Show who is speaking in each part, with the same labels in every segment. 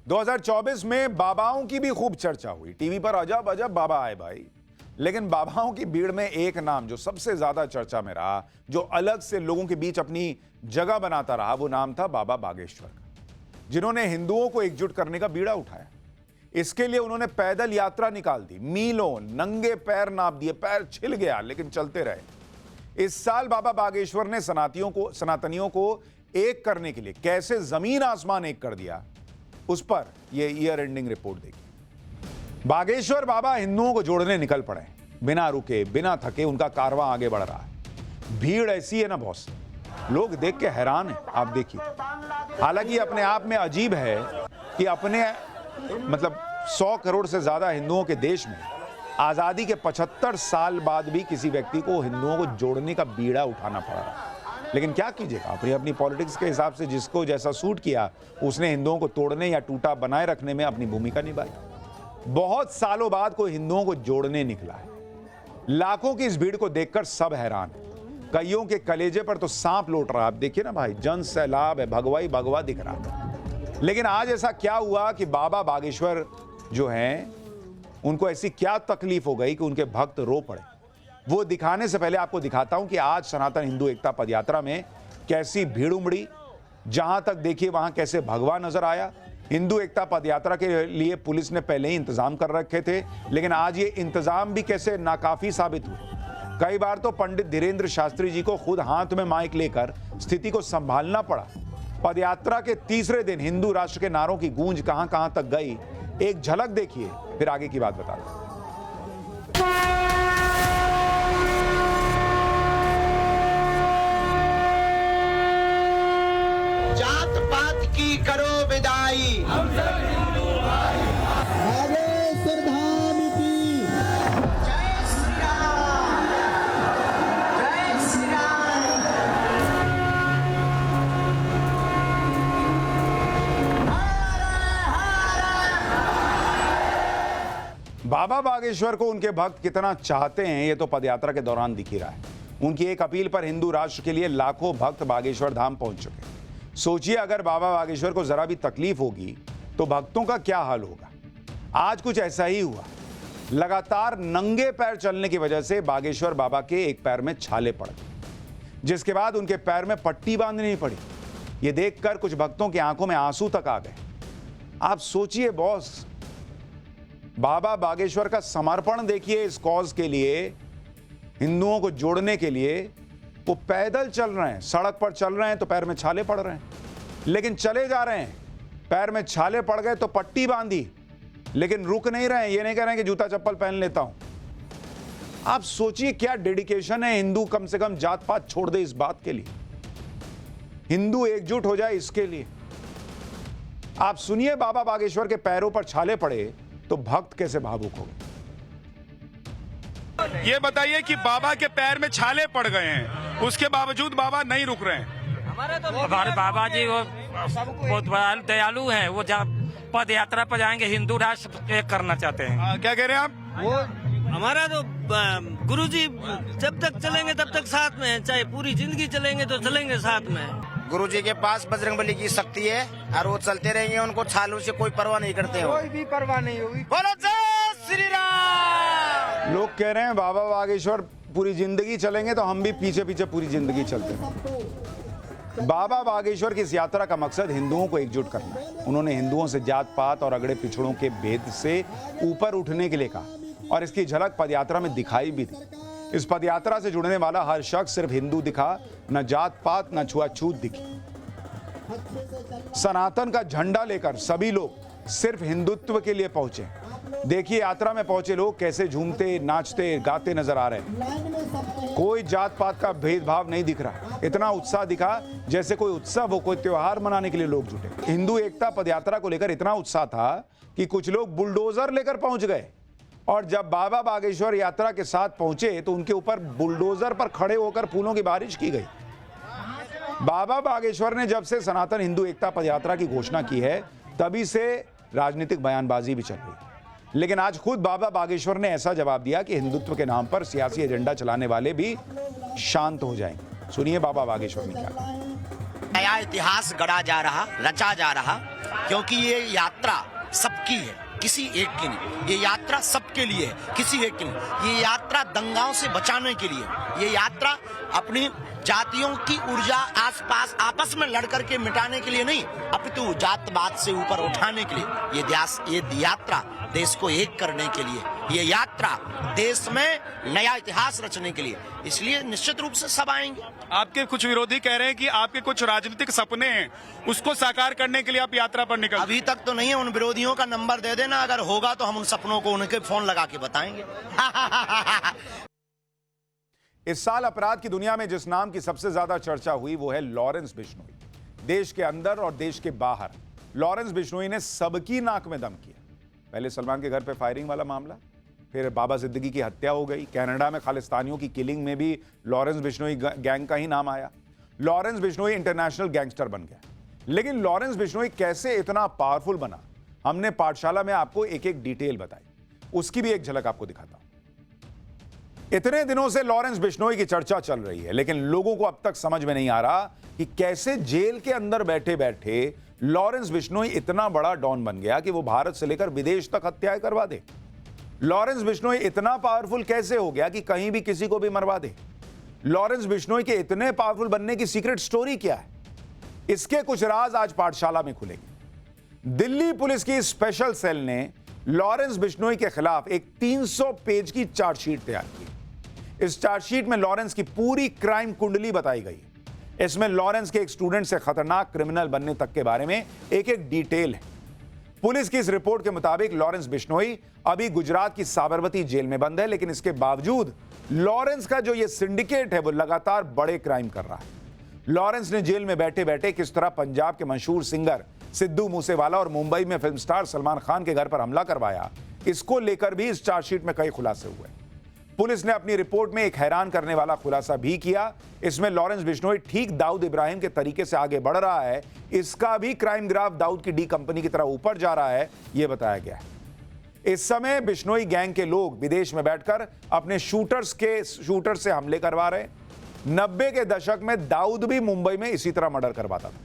Speaker 1: 2024 में बाबाओं की भी खूब चर्चा हुई। टीवी पर अजब अजब बाबा आए भाई, लेकिन बाबाओं की भीड़ में एक नाम जो सबसे ज्यादा चर्चा में रहा, जो अलग से लोगों के बीच अपनी जगह बनाता रहा, वो नाम था बाबा बागेश्वर का, जिन्होंने हिंदुओं को एकजुट करने का बीड़ा उठाया। इसके लिए उन्होंने पैदल यात्रा निकाल दी, मीलों नंगे पैर नाप दिए, पैर छिल गया लेकिन चलते रहे। इस साल बाबा बागेश्वर ने सनातनियों को एक करने के लिए कैसे जमीन आसमान एक कर दिया, उस पर यह ईयर एंडिंग रिपोर्ट देखिए। बागेश्वर बाबा हिंदुओं को जोड़ने निकल पड़े, बिना रुके बिना थके उनका कारवां आगे बढ़ रहा है। भीड़ ऐसी है ना बॉस, लोग देख के हैरान हैं। आप देखिए, हालांकि अपने आप में अजीब है कि अपने 100 करोड़ से ज्यादा हिंदुओं के देश में आजादी के 75 साल बाद भी किसी व्यक्ति को हिंदुओं को जोड़ने का बीड़ा उठाना पड़ा। लेकिन क्या कीजिएगा, अपनी अपनी पॉलिटिक्स के हिसाब से जिसको जैसा सूट किया, उसने हिंदुओं को तोड़ने या टूटा बनाए रखने में अपनी भूमिका निभाई। बहुत सालों बाद कोई हिंदुओं को जोड़ने निकला है। लाखों की इस भीड़ को देखकर सब हैरान है। कईयों के कलेजे पर तो सांप लौट रहा है। आप देखिए ना भाई, जन सैलाब है, भगवा ही भगवा दिख रहा है। लेकिन आज ऐसा क्या हुआ कि बाबा बागेश्वर जो हैं, उनको ऐसी क्या तकलीफ हो गई कि उनके भक्त रो पड़े। वो दिखाने से पहले आपको दिखाता हूं कि आज सनातन हिंदू एकता पदयात्रा में कैसी भीड़ उमड़ी। जहां तक देखिए वहां कैसे भगवा नजर आया। हिंदू एकता पदयात्रा के लिए पुलिस ने पहले ही इंतजाम कर रखे थे, लेकिन आज ये इंतजाम भी कैसे नाकाफी साबित हुए। कई बार तो पंडित धीरेन्द्र शास्त्री जी को खुद हाथ में माइक लेकर स्थिति को संभालना पड़ा। पदयात्रा के तीसरे दिन हिंदू राष्ट्र के नारों की गूंज कहां कहां तक गई, एक झलक देखिए, फिर आगे की बात बता दूं।
Speaker 2: जात पात की करो विदाई, हम सब हिंदू भाई,
Speaker 3: बागेश्वर धाम की
Speaker 2: जय श्री राम, जय श्री राम।
Speaker 1: बाबा बागेश्वर को उनके भक्त कितना चाहते हैं, ये तो पदयात्रा के दौरान दिख ही रहा है। उनकी एक अपील पर हिंदू राष्ट्र के लिए लाखों भक्त बागेश्वर धाम पहुंच चुके। सोचिए, अगर बाबा बागेश्वर को जरा भी तकलीफ होगी तो भक्तों का क्या हाल होगा। आज कुछ ऐसा ही हुआ। लगातार नंगे पैर चलने की वजह से बागेश्वर बाबा के एक पैर में छाले पड़ गए, जिसके बाद उनके पैर में पट्टी बांधनी पड़ी। यह देखकर कुछ भक्तों की आंखों में आंसू तक आ गए। आप सोचिए बॉस, बाबा बागेश्वर का समर्पण देखिए इस कॉज के लिए, हिंदुओं को जोड़ने के लिए। वो पैदल चल रहे हैं, सड़क पर चल रहे हैं तो पैर में छाले पड़ रहे हैं, लेकिन चले जा रहे हैं। पैर में छाले पड़ गए तो पट्टी बांधी, लेकिन रुक नहीं रहे हैं। ये नहीं कह रहे हैं कि जूता चप्पल पहन लेता हूं। आप सोचिए क्या डेडिकेशन है। हिंदू कम से कम जात पात छोड़ दे इस बात के लिए, हिंदू एकजुट हो जाए इसके लिए। आप सुनिए, बाबा बागेश्वर के पैरों पर छाले पड़े तो भक्त कैसे भावुक हो गए।
Speaker 4: ये बताइए कि बाबा के पैर में छाले पड़ गए हैं, उसके बावजूद बाबा नहीं रुक रहे हैं।
Speaker 5: हमारे बाबा जी वो बहुत दयालु हैं। वो पद यात्रा पर जाएंगे, हिंदू राष्ट्र एक करना चाहते हैं।
Speaker 4: क्या कह रहे हैं आप?
Speaker 6: वो हमारा तो गुरुजी जब तक चलेंगे तब तक साथ में है, चाहे पूरी जिंदगी चलेंगे तो चलेंगे साथ में।
Speaker 2: गुरुजी के पास बजरंगबली की शक्ति है और वो चलते रहेंगे, उनको छालों से कोई परवाह नहीं करते हो।
Speaker 6: कोई भी परवाह नहीं होगी।
Speaker 2: बोलो जय श्री राम।
Speaker 1: लोग कह रहे हैं बाबा बागेश्वर पूरी जिंदगी चलेंगे तो हम भी पीछे पीछे पूरी जिंदगी चलते हैं। बाबा बागेश्वर की इस यात्रा का मकसद हिंदुओं को एकजुट करना है। उन्होंने हिंदुओं से जात पात और अगड़े पिछड़ों के भेद से ऊपर उठने के लिए कहा, और इसकी झलक पदयात्रा में दिखाई भी दी। इस पदयात्रा से जुड़ने वाला हर शख्स सिर्फ हिंदू दिखा, न जात पात न छुआछूत दिखी। सनातन का झंडा लेकर सभी लोग सिर्फ हिंदुत्व के लिए पहुंचे। देखिए, यात्रा में पहुंचे लोग कैसे झूमते नाचते गाते नजर आ रहे हैं। कोई जात पात का भेदभाव नहीं दिख रहा। इतना उत्साह दिखा जैसे कोई उत्सव हो, कोई त्योहार मनाने के लिए लोग जुटे। हिंदू एकता पदयात्रा को लेकर इतना उत्साह था कि कुछ लोग बुलडोजर लेकर पहुंच गए, और जब बाबा बागेश्वर यात्रा के साथ पहुंचे तो उनके ऊपर बुलडोजर पर खड़े होकर फूलों की बारिश की गई। बाबा बागेश्वर ने जब से सनातन हिंदू एकता पदयात्रा की घोषणा की है, तभी से राजनीतिक बयानबाजी भी चल रही है। लेकिन आज खुद बाबा बागेश्वर ने ऐसा जवाब दिया कि हिंदुत्व के नाम पर सियासी एजेंडा चलाने वाले भी शांत हो जाएंगे। सुनिए बाबा बागेश्वर ने क्या कहा।
Speaker 2: नया इतिहास गढ़ा जा रहा, रचा जा रहा। क्योंकि ये यात्रा सबकी है, किसी एक की नहीं। ये यात्रा सबके लिए है, किसी एक की नहीं। ये यात्रा दंगाओं से बचाने के लिए, ये यात्रा अपनी जातियों की ऊर्जा आसपास आपस में लड़ करके मिटाने के लिए नहीं, अपितु जातवाद से ऊपर उठाने के लिए। ये यात्रा देश को एक करने के लिए, ये यात्रा देश में नया इतिहास रचने के लिए। इसलिए निश्चित रूप से सब आएंगे।
Speaker 4: आपके कुछ विरोधी कह रहे हैं कि आपके कुछ राजनीतिक सपने हैं, उसको साकार करने के लिए आप यात्रा पर निकल।
Speaker 2: अभी तक तो नहीं है, उन विरोधियों का नंबर दे देना, अगर होगा तो हम उन सपनों को उनके फोन लगा के बताएंगे।
Speaker 1: इस साल अपराध की दुनिया में जिस नाम की सबसे ज्यादा चर्चा हुई वो है लॉरेंस बिश्नोई। देश के अंदर और देश के बाहर लॉरेंस बिश्नोई ने सबकी नाक में दम किया। पहले सलमान के घर पे फायरिंग वाला मामला, फिर बाबा सिद्दीकी की हत्या हो गई, कनाडा में खालिस्तानियों की किलिंग में भी लॉरेंस बिश्नोई गैंग का ही नाम आया। लॉरेंस बिश्नोई इंटरनेशनल गैंगस्टर बन गया। लेकिन लॉरेंस बिश्नोई कैसे इतना पावरफुल बना, हमने पाठशाला में आपको एक एक डिटेल बताई, उसकी भी एक झलक आपको दिखाता हूं। इतने दिनों से लॉरेंस बिश्नोई की चर्चा चल रही है, लेकिन लोगों को अब तक समझ में नहीं आ रहा कि कैसे जेल के अंदर बैठे बैठे लॉरेंस बिश्नोई इतना बड़ा डॉन बन गया कि वो भारत से लेकर विदेश तक हत्याएं करवा दे। लॉरेंस बिश्नोई इतना पावरफुल कैसे हो गया कि कहीं भी किसी को भी मरवा दे। लॉरेंस बिश्नोई के इतने पावरफुल बनने की सीक्रेट स्टोरी क्या है, इसके कुछ राज आज पाठशाला में खुलेंगे। दिल्ली पुलिस की स्पेशल सेल ने लॉरेंस बिश्नोई के खिलाफ एक 300 पेज की चार्जशीट तैयार की। इस चार्जशीट में लॉरेंस की पूरी क्राइम कुंडली बताई गई है। इसमें लॉरेंस के एक स्टूडेंट से खतरनाक क्रिमिनल बनने तक के बारे में एक एक डिटेल है। पुलिस की इस रिपोर्ट के मुताबिक लॉरेंस बिश्नोई अभी गुजरात की साबरमती जेल में बंद है, लेकिन इसके बावजूद लॉरेंस का जो ये सिंडिकेट है वो लगातार बड़े क्राइम कर रहा है। लॉरेंस ने जेल में बैठे बैठे किस तरह पंजाब के मशहूर सिंगर सिद्धू मूसेवाला और मुंबई में फिल्म स्टार सलमान खान के घर पर हमला करवाया, इसको लेकर भी इस चार्जशीट में कई खुलासे हुए। पुलिस ने अपनी रिपोर्ट में एक हैरान करने वाला खुलासा भी किया। इसमें लॉरेंस बिश्नोई ठीक दाऊद इब्राहिम के तरीके से आगे बढ़ रहा है, इसका भी क्राइम ग्राफ दाऊद की डी कंपनी की तरह ऊपर जा रहा है, यह बताया गया है। इस समय बिश्नोई गैंग के लोग विदेश में बैठकर अपने शूटर से हमले करवा रहे। 90 के दशक में दाऊद भी मुंबई में इसी तरह मर्डर करवाता था।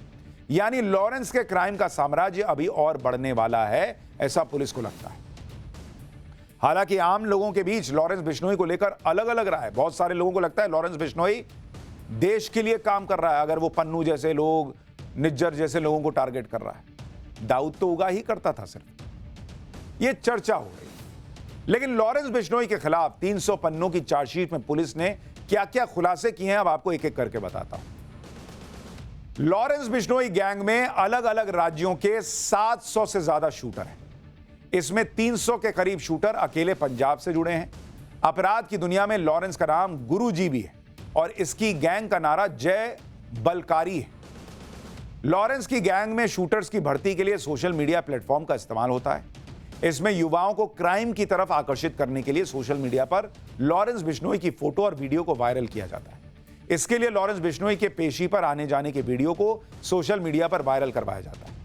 Speaker 1: यानी लॉरेंस के क्राइम का साम्राज्य अभी और बढ़ने वाला है, ऐसा पुलिस को लगता है। हालांकि आम लोगों के बीच लॉरेंस बिश्नोई को लेकर अलग अलग राय है। बहुत सारे लोगों को लगता है लॉरेंस बिश्नोई देश के लिए काम कर रहा है, अगर वो पन्नू जैसे लोग, निज्जर जैसे लोगों को टारगेट कर रहा है। दाऊद तो उगा ही करता था सिर्फ। ये चर्चा हो रही। लेकिन लॉरेंस बिश्नोई के खिलाफ 300 पन्नों की चार्जशीट में पुलिस ने क्या क्या खुलासे किए हैं, अब आपको एक एक करके बताता हूं। लॉरेंस बिश्नोई गैंग में अलग अलग राज्यों के 700 से ज्यादा शूटर हैं। इसमें 300 के करीब शूटर अकेले पंजाब से जुड़े हैं। अपराध की दुनिया में लॉरेंस का नाम गुरुजी भी है और इसकी गैंग का नारा जय बलकारी है। लॉरेंस की गैंग में शूटर्स की भर्ती के लिए सोशल मीडिया प्लेटफॉर्म का इस्तेमाल होता है। इसमें युवाओं को क्राइम की तरफ आकर्षित करने के लिए सोशल मीडिया पर लॉरेंस बिश्नोई की फोटो और वीडियो को वायरल किया जाता है। इसके लिए लॉरेंस बिश्नोई के पेशी पर आने जाने के वीडियो को सोशल मीडिया पर वायरल करवाया जाता है।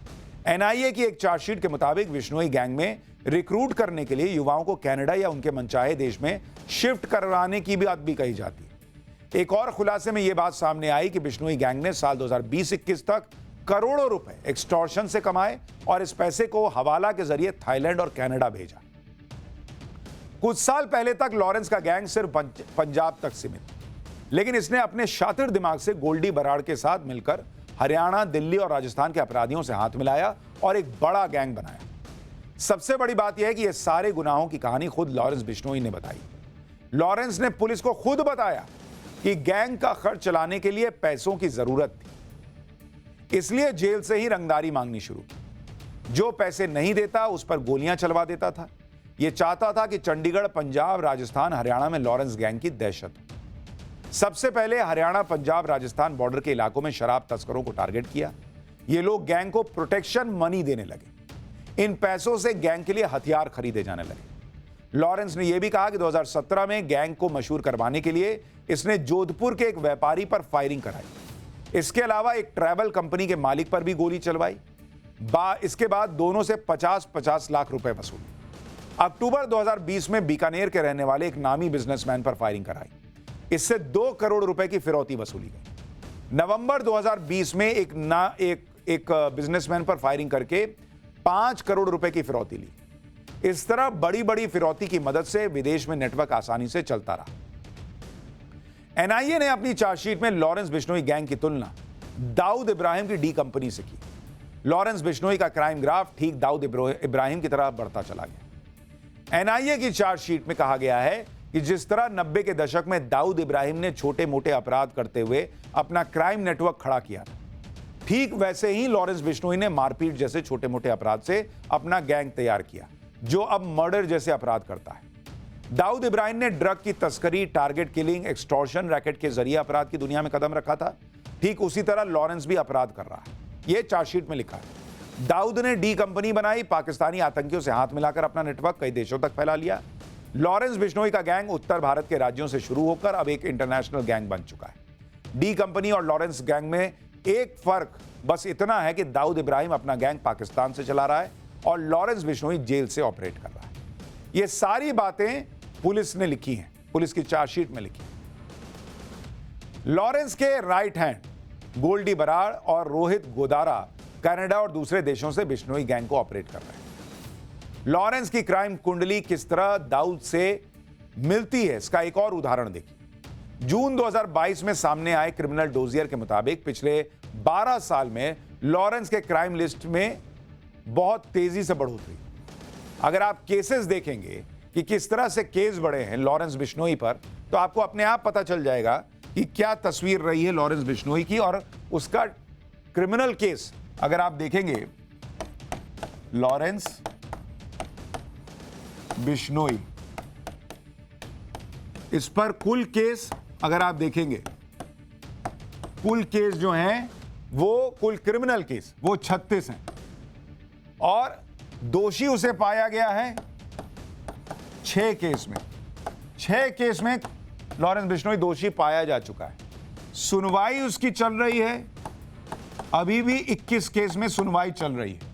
Speaker 1: एनआईए की एक चार्जशीट के मुताबिक बिश्नोई गैंग में रिक्रूट करने के लिए युवाओं को कनाडा या उनके मनचाहे देश में शिफ्ट करवाने की बात भी कही जाती है। एक और खुलासे में यह बात सामने आई कि बिश्नोई गैंग ने साल 2020-21 तक करोड़ों रुपए एक्सटॉर्शन से कमाए और इस पैसे को हवाला के जरिए थाईलैंड और कनाडा भेजा। कुछ साल पहले तक लॉरेंस का गैंग सिर्फ पंजाब तक सीमित, लेकिन इसने अपने शातिर दिमाग से गोल्डी बराड़ के साथ मिलकर हरियाणा, दिल्ली और राजस्थान के अपराधियों से हाथ मिलाया और एक बड़ा गैंग बनाया। सबसे बड़ी बात यह है कि यह सारे गुनाहों की कहानी खुद लॉरेंस बिश्नोई ने बताई। लॉरेंस ने पुलिस को खुद बताया कि गैंग का खर्च चलाने के लिए पैसों की जरूरत थी, इसलिए जेल से ही रंगदारी मांगनी शुरू की। जो पैसे नहीं देता उस पर गोलियां चलवा देता था। यह चाहता था कि चंडीगढ़, पंजाब, राजस्थान, हरियाणा में लॉरेंस गैंग की दहशत हो। सबसे पहले हरियाणा, पंजाब, राजस्थान बॉर्डर के इलाकों में शराब तस्करों को टारगेट किया। ये लोग गैंग को प्रोटेक्शन मनी देने लगे। इन पैसों से गैंग के लिए हथियार खरीदे जाने लगे। लॉरेंस ने यह भी कहा कि 2017 में गैंग को मशहूर करवाने के लिए इसने जोधपुर के एक व्यापारी पर फायरिंग कराई। इसके अलावा एक ट्रैवल कंपनी के मालिक पर भी गोली चलवाई। इसके बाद दोनों से 50-50 लाख रुपए वसूले। अक्टूबर 2020 में बीकानेर के रहने वाले एक नामी बिजनेसमैन पर फायरिंग कराई। इससे 2 करोड़ रुपए की फिरौती वसूली गई। नवंबर 2020 में एक बिजनेसमैन पर फायरिंग करके 5 करोड़ रुपए की फिरौती ली। इस तरह बड़ी बड़ी फिरौती की मदद से विदेश में नेटवर्क आसानी से चलता रहा। एनआईए ने अपनी चार्जशीट में लॉरेंस बिश्नोई गैंग की तुलना दाऊद इब्राहिम की डी कंपनी से की। लॉरेंस बिश्नोई का क्राइम ग्राफ ठीक दाऊद इब्राहिम की तरह बढ़ता चला गया। एनआईए की चार्जशीट में कहा गया है कि जिस तरह 90 के दशक में दाऊद इब्राहिम ने छोटे मोटे अपराध करते हुए अपना क्राइम नेटवर्क खड़ा किया, ठीक वैसे ही लॉरेंस बिश्नोई ने मारपीट जैसे छोटे मोटे अपराध से अपना गैंग तैयार किया, जो अब मर्डर जैसे अपराध करता है। दाऊद इब्राहिम ने ड्रग की तस्करी, टारगेट किलिंग, एक्सटॉर्शन रैकेट के जरिए अपराध की दुनिया में कदम रखा था। ठीक उसी तरह लॉरेंस भी अपराध कर रहा है, यह चार्जशीट में लिखा है। दाऊद ने डी कंपनी बनाई, पाकिस्तानी आतंकियों से हाथ मिलाकर अपना नेटवर्क कई देशों तक फैला लिया। लॉरेंस बिश्नोई का गैंग उत्तर भारत के राज्यों से शुरू होकर अब एक इंटरनेशनल गैंग बन चुका है। डी कंपनी और लॉरेंस गैंग में एक फर्क बस इतना है कि दाऊद इब्राहिम अपना गैंग पाकिस्तान से चला रहा है और लॉरेंस बिश्नोई जेल से ऑपरेट कर रहा है। ये सारी बातें पुलिस ने लिखी हैं, पुलिस की चार्जशीट में लिखी। लॉरेंस के राइट हैंड गोल्डी बराड़ और रोहित गोदारा कनाडा और दूसरे देशों से बिश्नोई गैंग को ऑपरेट कर रहे हैं। लॉरेंस की क्राइम कुंडली किस तरह दाऊद से मिलती है, इसका एक और उदाहरण देखिए। जून 2022 में सामने आए क्रिमिनल डोजियर के मुताबिक पिछले 12 साल में लॉरेंस के क्राइम लिस्ट में बहुत तेजी से बढ़ोतरी। अगर आप केसेस देखेंगे कि किस तरह से केस बढ़े हैं लॉरेंस बिश्नोई पर, तो आपको अपने आप पता चल जाएगा कि क्या तस्वीर रही है लॉरेंस बिश्नोई की और उसका क्रिमिनल केस। अगर आप देखेंगे लॉरेंस बिश्नोई, इस पर कुल केस अगर आप देखेंगे, कुल केस जो हैं वो कुल क्रिमिनल केस वो 36 हैं और दोषी उसे पाया गया है 6 केस में। 6 केस में लॉरेंस बिश्नोई दोषी पाया जा चुका है। सुनवाई उसकी चल रही है, अभी भी 21 केस में सुनवाई चल रही है।